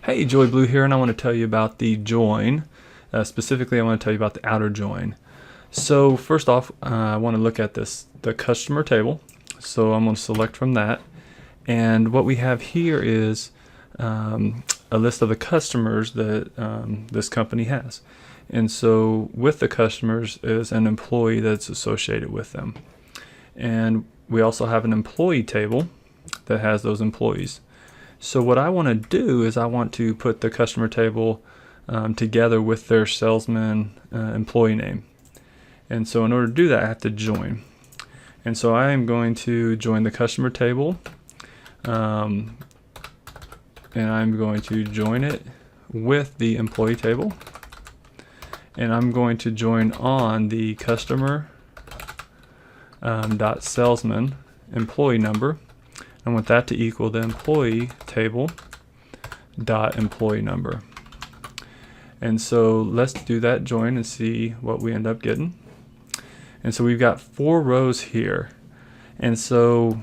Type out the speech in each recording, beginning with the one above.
Hey, Joy Blue here, and I want to tell you about the join. Specifically, I want to tell you about the outer join. So first off, I want to look at the customer table. So I'm going to select from that. And what we have here is a list of the customers that this company has. And so with the customers is an employee that's associated with them. And we also have an employee table that has those employees. So what I want to do is I want to put the customer table together with their salesman employee name. And so in order to do that, I have to join. And so I am going to join the customer table, and I'm going to join it with the employee table. And I'm going to join on the customer dot salesman employee number. I want that to equal the employee table dot employee number. And so let's do that join and see what we end up getting. And so we've got 4 rows here. And so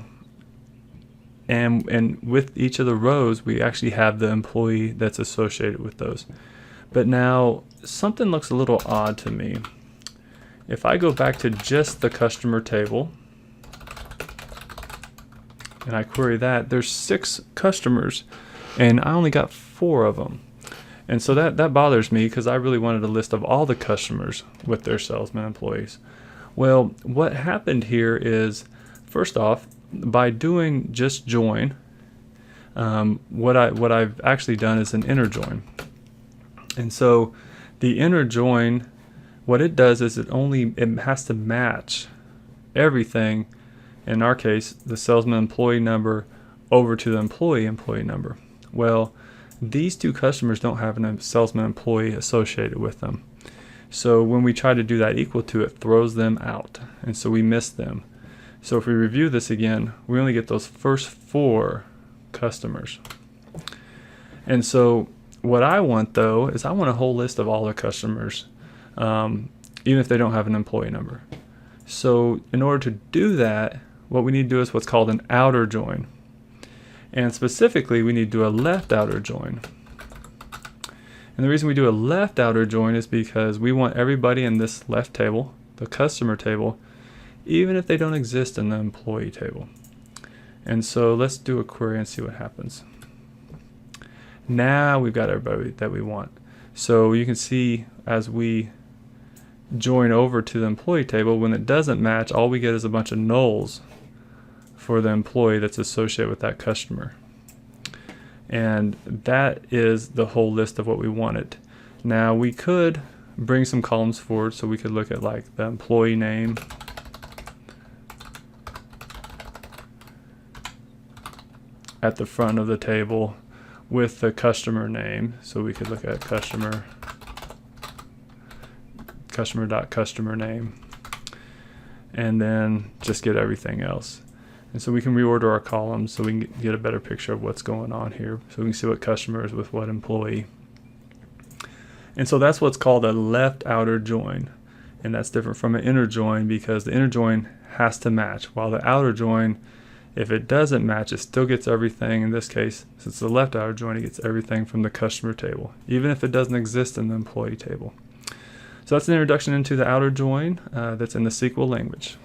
and with each of the rows we actually have the employee that's associated with those. But now something looks a little odd to me. If I go back to just the customer table and I query that, there's 6 customers and I only got 4 of them. And so that bothers me because I really wanted a list of all the customers with their salesman employees. Well, what happened here is, first off, by doing just join, what I've actually done is an inner join. And so the inner join, what it does is it has to match everything. In our case, the salesman employee number over to the employee number. Well, these 2 customers don't have a salesman employee associated with them. So when we try to do that equal to, it throws them out. And so we miss them. So if we review this again, we only get those first 4 customers. And so what I want though is I want a whole list of all the customers, even if they don't have an employee number. So in order to do that, what we need to do is what's called an outer join. And specifically, we need to do a left outer join. And the reason we do a left outer join is because we want everybody in this left table, the customer table, even if they don't exist in the employee table. And so let's do a query and see what happens. Now we've got everybody that we want. So you can see as we join over to the employee table, when it doesn't match, all we get is a bunch of nulls for the employee that's associated with that customer. And that is the whole list of what we wanted. Now we could bring some columns forward, so we could look at like the employee name, at the front of the table with the customer name. So we could look at customer dot customer name, and then just get everything else. And so we can reorder our columns so we can get a better picture of what's going on here. So we can see what customer is with what employee. And so that's what's called a left outer join. And that's different from an inner join because the inner join has to match, while the outer join, if it doesn't match, it still gets everything. In this case, since it's the left outer join, it gets everything from the customer table, even if it doesn't exist in the employee table. So that's an introduction into the outer join that's in the SQL language.